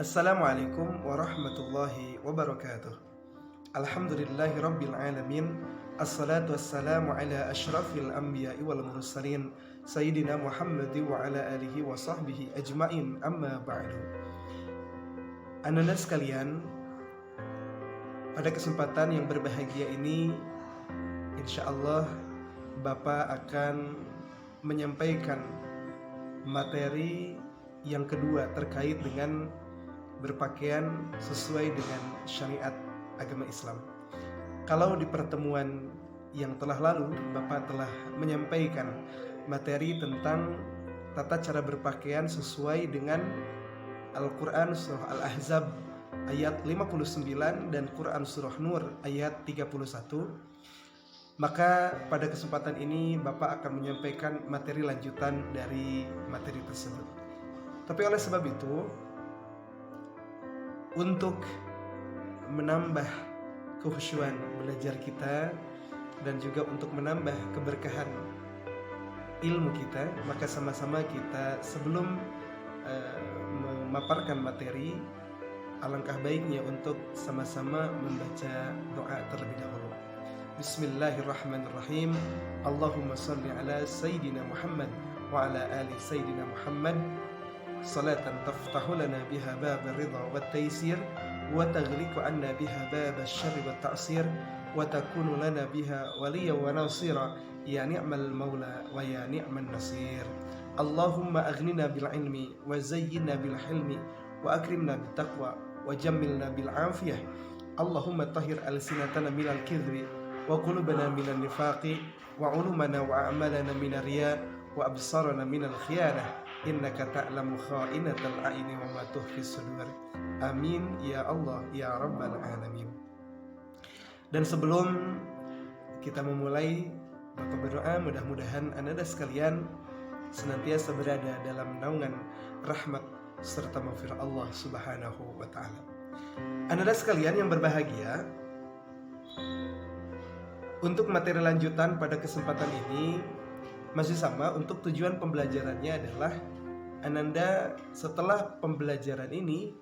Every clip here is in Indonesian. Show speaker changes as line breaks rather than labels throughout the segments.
Assalamualaikum warahmatullahi wabarakatuh. Alhamdulillahi rabbil alamin. Assalatu wassalamu ala ashrafil anbiya'i wal mursalin Sayyidina Muhammad wa ala alihi wa sahbihi ajma'in, amma ba'du. Anak-anak sekalian, pada kesempatan yang berbahagia ini insyaallah Bapak akan menyampaikan materi yang kedua terkait dengan berpakaian sesuai dengan syariat agama Islam. Kalau di pertemuan yang telah lalu Bapak telah menyampaikan materi tentang tata cara berpakaian sesuai dengan Al-Quran surah Al-Ahzab ayat 59 dan Quran surah Nur ayat 31. Maka pada kesempatan ini Bapak akan menyampaikan materi lanjutan dari materi tersebut. Tapi oleh sebab itu, untuk menambah kekhusyuan belajar kita dan juga untuk menambah keberkahan ilmu kita, maka sama-sama kita sebelum memaparkan materi, alangkah baiknya untuk sama-sama membaca doa terlebih dahulu. Bismillahirrahmanirrahim. Allahumma salli ala Sayyidina Muhammad wa ala ali Sayyidina Muhammad salatan taftahu lana biha bab ar-ridha wat taysir wa taghliqu anna biha bab asy-syarri wat ta'sir wa takunu lana biha waliyyan wa nasira ya ni'mal maula wa ya ni'man nasir. Allahumma aghnina bil ilmi wa zayyinna bil hilmi wa akrimna bit taqwa wa jammilna bil afiyah. Allahumma tahhir alsinatana minal kidhbi wa qulubana minan nifaqi wa ulumana wa a'malana minar riya wa absarana minal khiyanah. Innaka ta'lamu kha'inatal a'yuni wa ma tukhfis sudur. Amin ya Allah ya rabbal alamin. Dan sebelum kita memulai, Bapak berdoa mudah-mudahan Anda sekalian senantiasa berada dalam naungan rahmat serta maghfirah Allah Subhanahu wa taala. Anda sekalian yang berbahagia, untuk materi lanjutan pada kesempatan ini masih sama. Untuk tujuan pembelajarannya adalah Ananda setelah pembelajaran ini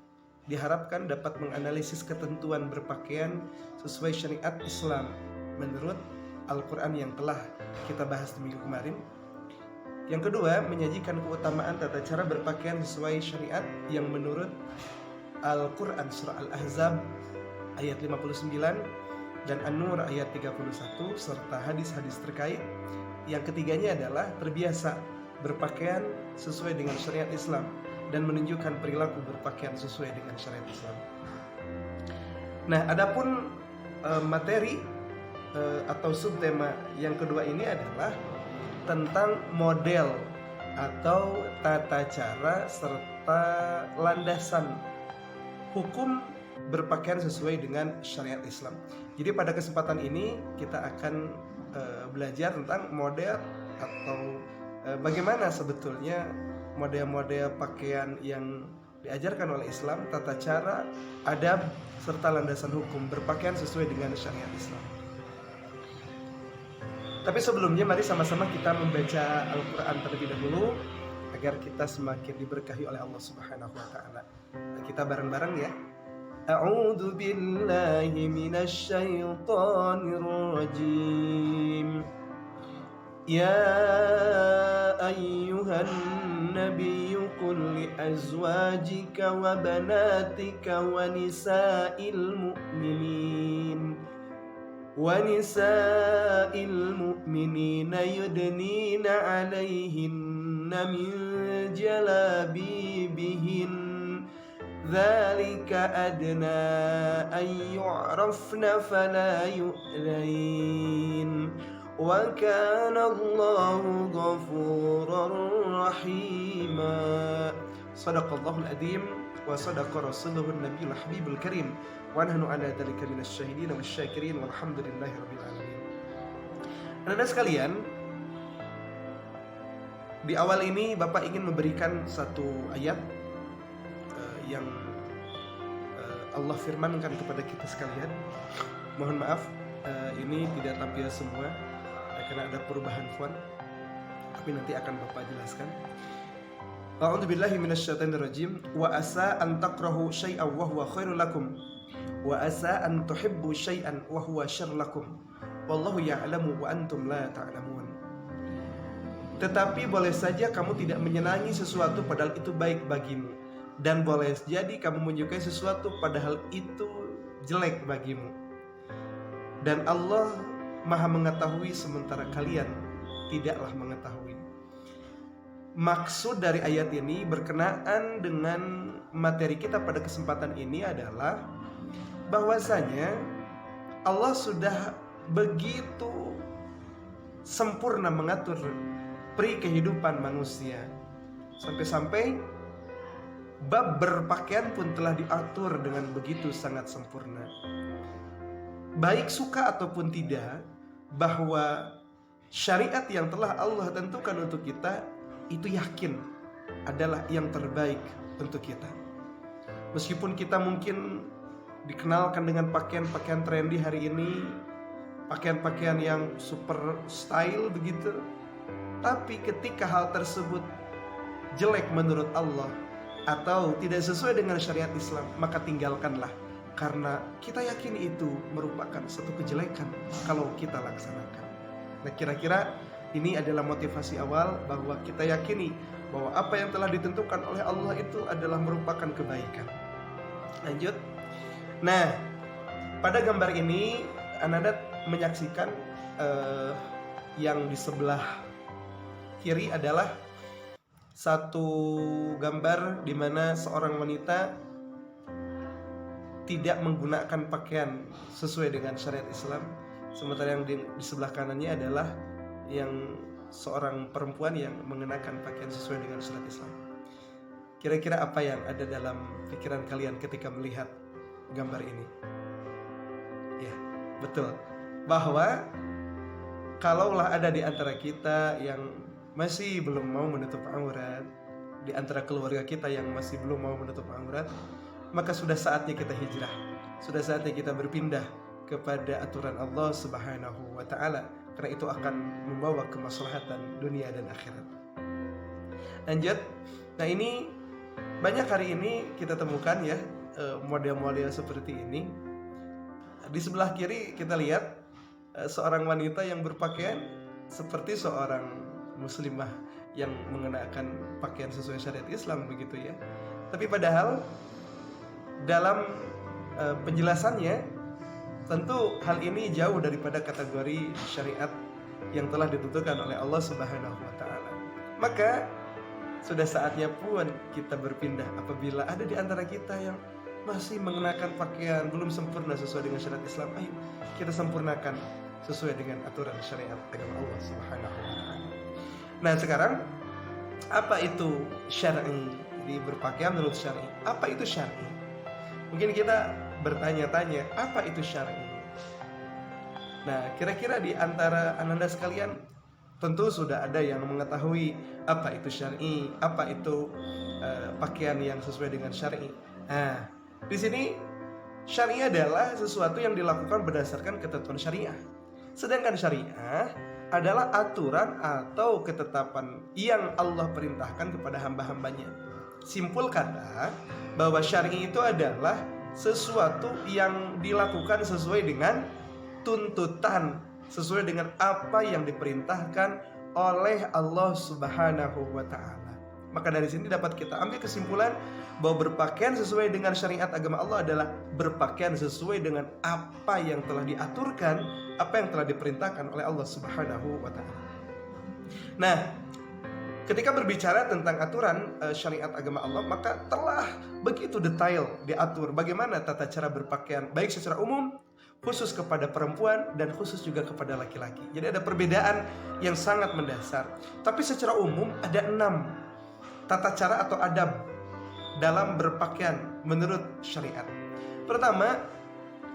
diharapkan dapat menganalisis ketentuan berpakaian sesuai syariat Islam menurut Al-Quran yang telah kita bahas di minggu kemarin. Yang kedua, menyajikan keutamaan tata cara berpakaian sesuai syariat yang menurut Al-Quran surah Al-Ahzab ayat 59 dan An-Nur ayat 31 serta hadis-hadis terkait. Yang ketiganya adalah terbiasa berpakaian sesuai dengan syariat Islam dan menunjukkan perilaku berpakaian sesuai dengan syariat Islam. Nah, adapun materi atau subtema yang kedua ini adalah tentang model atau tata cara serta landasan hukum berpakaian sesuai dengan syariat Islam. Jadi pada kesempatan ini kita akan belajar tentang model atau bagaimana sebetulnya model-model pakaian yang diajarkan oleh Islam, tata cara, adab, serta landasan hukum berpakaian sesuai dengan syariat Islam. Tapi sebelumnya mari sama-sama kita membaca Al-Quran terlebih dahulu agar kita semakin diberkahi oleh Allah Subhanahu wa taala. Kita bareng-bareng ya. A'udzu billahi minasy syaithanir rajim. Ya ayyuhan nabiyyu qul li azwajika wa banatika wa nisa'il mu'minina yudnina 'alayhinna min jalabibihin dzalika adna an yu'rafna fala yu'lain wa kana Allahu ghafurar rahima. Shadaqallahul adzim wa sadaqa rasuluhun nabiyul habibul karim wa nahnu ala dzalika minasy syahidin wasyakirin walhamdulillahi rabbil alamin. Anda sekalian, di awal ini Bapak ingin memberikan satu ayat yang Allah firmankan kepada kita sekalian. Mohon maaf, ini tidak tampil semua karena ada perubahan font, tapi nanti akan Bapak jelaskan. A'udzu billahi minasyaitonir rajim. Wa asa an takrahu syai'an wa huwa khairul lakum. Wa asa an tuhibbu syai'an wa huwa syarrul lakum. Wallahu ya'lamu wa antum la ta'lamun. Tetapi boleh saja kamu tidak menyenangi sesuatu padahal itu baik bagimu, dan boleh jadi kamu menyukai sesuatu padahal itu jelek bagimu. Dan Allah Maha mengetahui sementara kalian tidaklah mengetahui. Maksud dari ayat ini berkenaan dengan materi kita pada kesempatan ini adalah bahwasanya Allah sudah begitu sempurna mengatur peri kehidupan manusia, sampai-sampai bab berpakaian pun telah diatur dengan begitu sangat sempurna. Baik suka ataupun tidak, bahwa syariat yang telah Allah tentukan untuk kita itu yakin adalah yang terbaik untuk kita. Meskipun kita mungkin dikenalkan dengan pakaian-pakaian trendy hari ini, pakaian-pakaian yang super style begitu, tapi ketika hal tersebut jelek menurut Allah atau tidak sesuai dengan syariat Islam, maka tinggalkanlah, karena kita yakin itu merupakan satu kejelekan kalau kita laksanakan. Nah, kira-kira ini adalah motivasi awal bahwa kita yakini bahwa apa yang telah ditentukan oleh Allah itu adalah merupakan kebaikan. Lanjut. Nah, pada gambar ini Anda menyaksikan yang di sebelah kiri adalah satu gambar di mana seorang wanita tidak menggunakan pakaian sesuai dengan syariat Islam, sementara yang di sebelah kanannya adalah yang seorang perempuan yang mengenakan pakaian sesuai dengan syariat Islam. Kira-kira apa yang ada dalam pikiran kalian ketika melihat gambar ini? Ya, betul. Bahwa kalaulah ada di antara kita yang masih belum mau menutup aurat, di antara keluarga kita yang masih belum mau menutup aurat, maka sudah saatnya kita hijrah. Sudah saatnya kita berpindah kepada aturan Allah Subhanahu wa taala, karena itu akan membawa kemaslahatan dunia dan akhirat. Lanjut. Nah, ini banyak hari ini kita temukan ya model-model seperti ini. Di sebelah kiri kita lihat seorang wanita yang berpakaian seperti seorang muslimah yang mengenakan pakaian sesuai syariat Islam begitu ya. Tapi padahal dalam penjelasannya tentu hal ini jauh daripada kategori syariat yang telah ditentukan oleh Allah Subhanahu wa taala. Maka sudah saatnya pun kita berpindah apabila ada di antara kita yang masih mengenakan pakaian belum sempurna sesuai dengan syariat Islam. Ayo kita sempurnakan sesuai dengan aturan syariat agama Allah Subhanahu wa taala. Nah, sekarang apa itu syar'i? Jadi berpakaian menurut syar'i. Apa itu syar'i? Mungkin kita bertanya-tanya, apa itu syar'i? Nah, kira-kira di antara Anda sekalian tentu sudah ada yang mengetahui apa itu syar'i, apa itu pakaian yang sesuai dengan syar'i. Nah, di sini syar'i adalah sesuatu yang dilakukan berdasarkan ketentuan syariah. Sedangkan syariah adalah aturan atau ketetapan yang Allah perintahkan kepada hamba-hambanya. Simpul kata, bahwa syar'i itu adalah sesuatu yang dilakukan sesuai dengan tuntutan, sesuai dengan apa yang diperintahkan oleh Allah Subhanahu wa taala. Maka dari sini dapat kita ambil kesimpulan bahwa berpakaian sesuai dengan syariat agama Allah adalah berpakaian sesuai dengan apa yang telah diaturkan, apa yang telah diperintahkan oleh Allah Subhanahu wa taala. Nah, ketika berbicara tentang aturan syariat agama Allah, maka telah begitu detail diatur bagaimana tata cara berpakaian, baik secara umum, khusus kepada perempuan, dan khusus juga kepada laki-laki. Jadi ada perbedaan yang sangat mendasar. Tapi secara umum ada 6 tata cara atau adab dalam berpakaian menurut syariat. Pertama,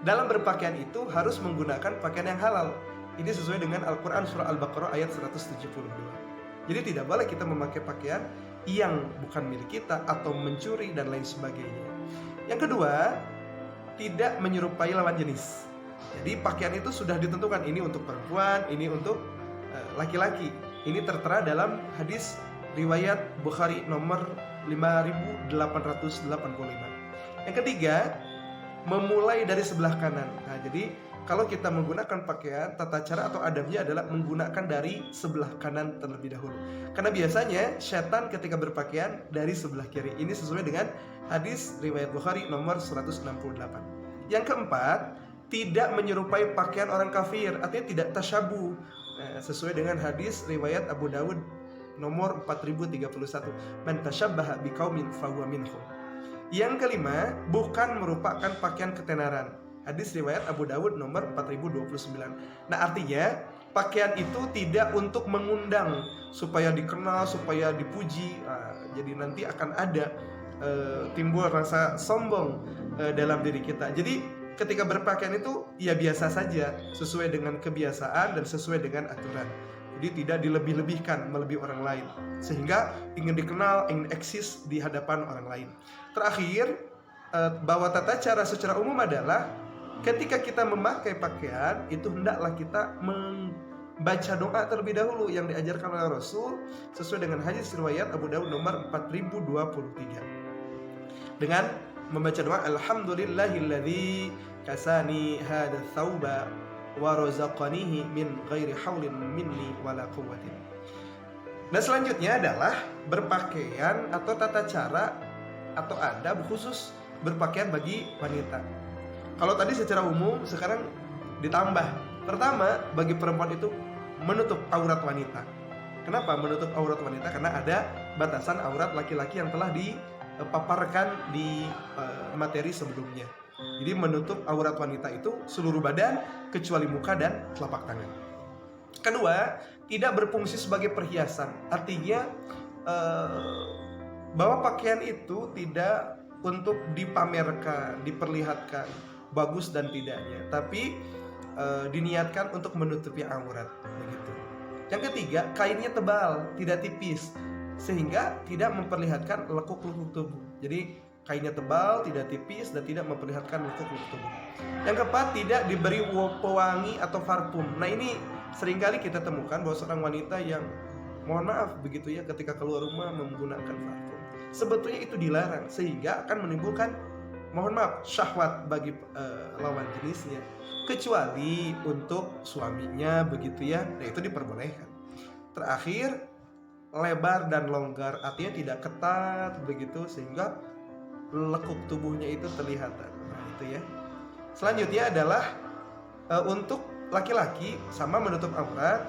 dalam berpakaian itu harus menggunakan pakaian yang halal. Ini sesuai dengan Al-Quran surah Al-Baqarah ayat 172. Jadi tidak boleh kita memakai pakaian yang bukan milik kita atau mencuri dan lain sebagainya. Yang kedua, tidak menyerupai lawan jenis. Jadi pakaian itu sudah ditentukan, ini untuk perempuan, ini untuk laki-laki. Ini tertera dalam hadis riwayat Bukhari nomor 5885. Yang ketiga, memulai dari sebelah kanan. Nah, jadi kalau kita menggunakan pakaian, tata cara atau adabnya adalah menggunakan dari sebelah kanan terlebih dahulu. Karena biasanya syaitan ketika berpakaian dari sebelah kiri. Ini sesuai dengan hadis riwayat Bukhari nomor 168. Yang keempat, tidak menyerupai pakaian orang kafir, artinya tidak tasyabuh. Sesuai dengan hadis riwayat Abu Dawud nomor 4031. Man tasyabbaha biqaumin fahuwa minhum. Yang kelima, bukan merupakan pakaian ketenaran. Hadis riwayat Abu Dawud nomor 4029. Nah, artinya pakaian itu tidak untuk mengundang supaya dikenal, supaya dipuji. Jadi nanti akan ada timbul rasa sombong dalam diri kita. Jadi ketika berpakaian itu ya biasa saja, sesuai dengan kebiasaan dan sesuai dengan aturan. Jadi tidak dilebih-lebihkan melebihi orang lain, sehingga ingin dikenal, ingin eksis di hadapan orang lain. Terakhir, bahwa tata cara secara umum adalah ketika kita memakai pakaian itu hendaklah kita membaca doa terlebih dahulu yang diajarkan oleh Rasul sesuai dengan hadis riwayat Abu Dawud nomor 4023. Dengan membaca doa alhamdulillahilladzi kasani hadza tsauba wa razaqanihi min ghairi haulin minni wala quwwatin. Nah, selanjutnya adalah berpakaian atau tata cara atau adab khusus berpakaian bagi wanita. Kalau tadi secara umum, sekarang ditambah. Pertama, bagi perempuan itu menutup aurat wanita. Kenapa menutup aurat wanita? Karena ada batasan aurat laki-laki yang telah dipaparkan di materi sebelumnya. Jadi menutup aurat wanita itu seluruh badan kecuali muka dan telapak tangan. Kedua, tidak berfungsi sebagai perhiasan. Artinya bahwa pakaian itu tidak untuk dipamerkan, diperlihatkan bagus dan tidaknya, tapi diniatkan untuk menutupi aurat begitu. Yang ketiga, kainnya tebal, tidak tipis, sehingga tidak memperlihatkan lekuk-lekuk tubuh. Jadi kainnya tebal, tidak tipis, dan tidak memperlihatkan lekuk-lekuk tubuh. Yang keempat, tidak diberi pewangi atau parfum. Nah, ini seringkali kita temukan bahwa seorang wanita yang mohon maaf begitu ya, ketika keluar rumah menggunakan parfum. Sebetulnya itu dilarang, sehingga akan menimbulkan mohon maaf syahwat bagi lawan jenisnya, kecuali untuk suaminya begitu ya, nah itu diperbolehkan. Terakhir, lebar dan longgar, artinya tidak ketat begitu sehingga lekuk tubuhnya itu terlihat. Nah itu ya. Selanjutnya adalah untuk laki-laki sama menutup aurat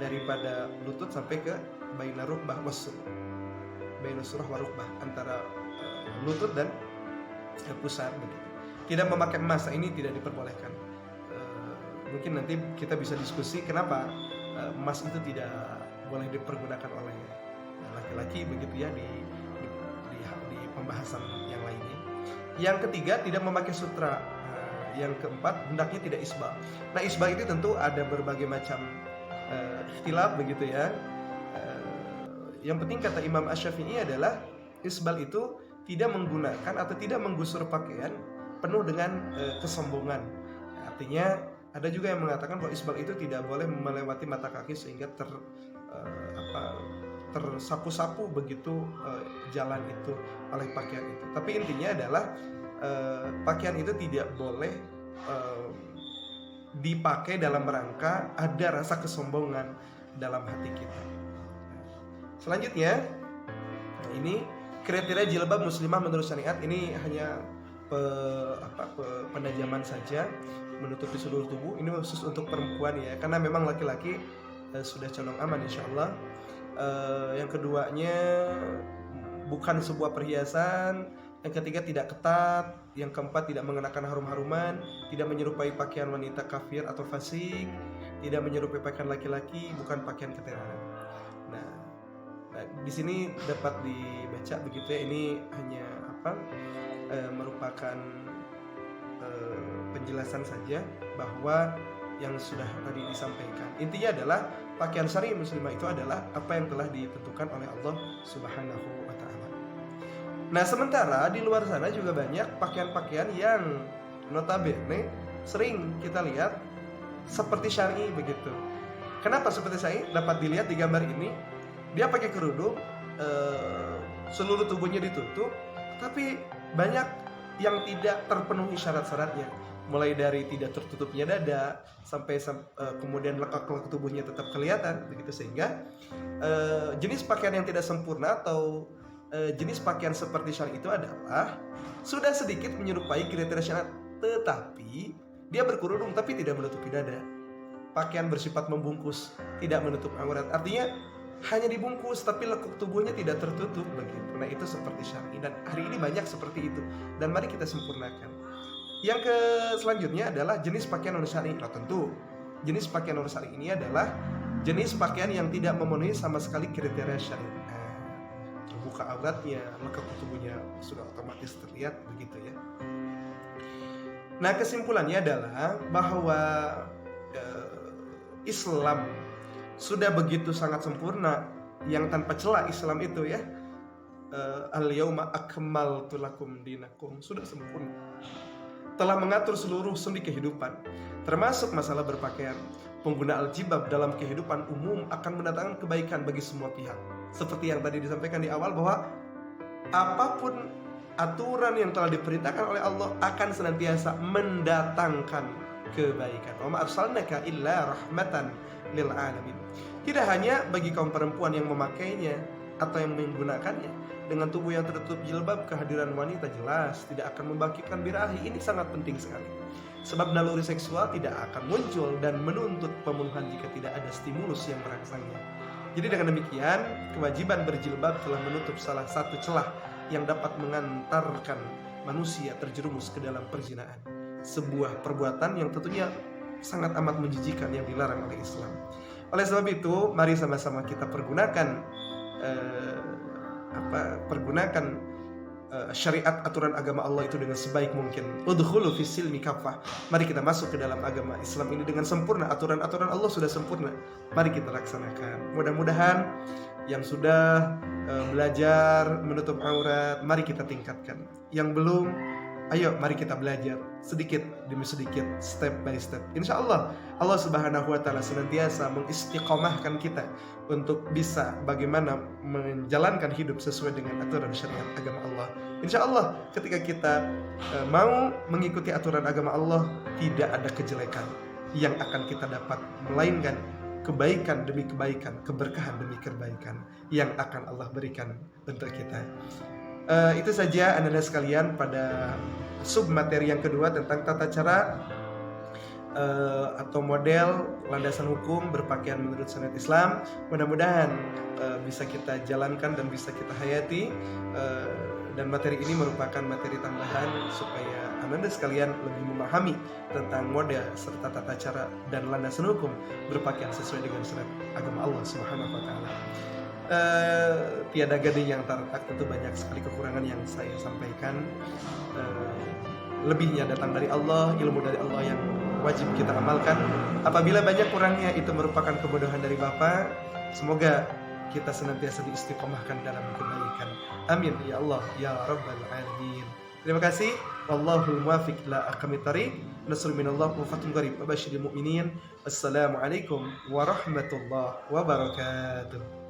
daripada lutut sampai ke baina rukbah wasur, baina surah wa rukbah, antara lutut dan pusar begitu. Tidak memakai emas, ini tidak diperbolehkan. Mungkin nanti kita bisa diskusi kenapa emas itu tidak boleh dipergunakan oleh laki-laki begitu ya, di pembahasan yang lainnya. Yang ketiga, tidak memakai sutra. Yang keempat, hendaknya tidak isbal. Nah, isbal itu tentu ada berbagai macam ikhtilaf begitu ya. Yang penting kata Imam Asy-Syafi'i adalah isbal itu tidak menggunakan atau tidak menggusur pakaian penuh dengan kesombongan. Artinya ada juga yang mengatakan bahwa isbal itu tidak boleh melewati mata kaki sehingga tersapu-sapu begitu jalan itu oleh pakaian itu. Tapi intinya adalah pakaian itu tidak boleh dipakai dalam rangka ada rasa kesombongan dalam hati kita. Selanjutnya, ini kriteria jilbab muslimah menurut syariat. Ini hanya penajaman saja, menutupi seluruh tubuh. Ini khusus untuk perempuan ya, karena memang laki-laki sudah condong aman insyaallah. Yang keduanya, bukan sebuah perhiasan. Yang ketiga, tidak ketat. Yang keempat, tidak mengenakan harum-haruman, tidak menyerupai pakaian wanita kafir atau fasik, tidak menyerupai pakaian laki-laki, bukan pakaian ketenaran. Nah, di sini dapat dibaca begitu ya. Ini hanya merupakan penjelasan saja bahwa yang sudah tadi disampaikan. Intinya adalah pakaian syar'i muslimah itu adalah apa yang telah ditentukan oleh Allah Subhanahu wa taala. Nah, sementara di luar sana juga banyak pakaian-pakaian yang notabene sering kita lihat seperti syar'i begitu. Kenapa seperti syar'i? Dapat dilihat di gambar ini. Dia pakai kerudung, seluruh tubuhnya ditutup, tapi banyak yang tidak terpenuhi syarat-syaratnya, mulai dari tidak tertutupnya dada sampai kemudian lekak-lekak tubuhnya tetap kelihatan begitu, sehingga jenis pakaian yang tidak sempurna atau jenis pakaian seperti syar'i itu adalah sudah sedikit menyerupai kriteria syariat, tetapi dia berkerudung tapi tidak menutupi dada. Pakaian bersifat membungkus, tidak menutup aurat, artinya hanya dibungkus tapi lekuk tubuhnya tidak tertutup begitu. Nah, itu seperti syar'i, dan hari ini banyak seperti itu, dan mari kita sempurnakan. Yang selanjutnya adalah jenis pakaian non syar'i. Nah, tentu jenis pakaian non syar'i ini adalah jenis pakaian yang tidak memenuhi sama sekali kriteria syar'i. Terbuka auratnya, lekuk tubuhnya sudah otomatis terlihat begitu ya. Nah, kesimpulannya adalah bahwa Islam sudah begitu sangat sempurna, yang tanpa celah Islam itu ya. Al-yauma akmaltu lakum dinakum, sudah sempurna, telah mengatur seluruh sendi kehidupan, termasuk masalah berpakaian. Pengguna al-jilbab dalam kehidupan umum akan mendatangkan kebaikan bagi semua pihak. Seperti yang tadi disampaikan di awal, bahwa apapun aturan yang telah diperintahkan oleh Allah akan senantiasa mendatangkan kebaikan. Wa ma arsalnaka illa rahmatan lil alamin. Tidak hanya bagi kaum perempuan yang memakainya atau yang menggunakannya. Dengan tubuh yang tertutup jilbab, kehadiran wanita jelas tidak akan membangkitkan birahi. Ini sangat penting sekali, sebab naluri seksual tidak akan muncul dan menuntut pembunuhan jika tidak ada stimulus yang merangsangnya. Jadi dengan demikian, kewajiban berjilbab telah menutup salah satu celah yang dapat mengantarkan manusia terjerumus ke dalam perzinahan, sebuah perbuatan yang tentunya sangat amat menjijikan yang dilarang oleh Islam. Oleh sebab itu, mari sama-sama kita pergunakan syariat aturan agama Allah itu dengan sebaik mungkin. Udkhulu fis silmi kafah. Mari kita masuk ke dalam agama Islam ini dengan sempurna. Aturan-aturan Allah sudah sempurna. Mari kita laksanakan. Mudah-mudahan yang sudah belajar menutup aurat, mari kita tingkatkan. Yang belum, ayo mari kita belajar sedikit demi sedikit, step by step. Insya Allah, Allah Subhanahu wa Ta'ala senantiasa mengistiqomahkan kita untuk bisa bagaimana menjalankan hidup sesuai dengan aturan syariat agama Allah. Insya Allah, ketika kita mau mengikuti aturan agama Allah, tidak ada kejelekan yang akan kita dapat, melainkan kebaikan demi kebaikan, keberkahan demi kebaikan yang akan Allah berikan untuk kita. Itu saja anda sekalian pada sub materi yang kedua tentang tata cara atau model landasan hukum berpakaian menurut syariat Islam. Mudah-mudahan bisa kita jalankan dan bisa kita hayati, dan materi ini merupakan materi tambahan supaya anda sekalian lebih memahami tentang model serta tata cara dan landasan hukum berpakaian sesuai dengan syariat agama Allah Subhanahu wa Ta'ala. Tiada gading yang terletak, tentu banyak sekali kekurangan yang saya sampaikan. Lebihnya datang dari Allah, ilmu dari Allah yang wajib kita amalkan. Apabila banyak kurangnya, itu merupakan kebodohan dari Bapa. Semoga kita senantiasa diistiqomahkan dalam kebaikan. Amin ya Allah ya Rabbal Alamin. Terima kasih. Wallahul muwaffiq ila aqwamit thariq. Nasrun minallah wa fathun qarib. Wa basyiril mu'minin. Wassalamualaikum warahmatullahi wabarakatuh.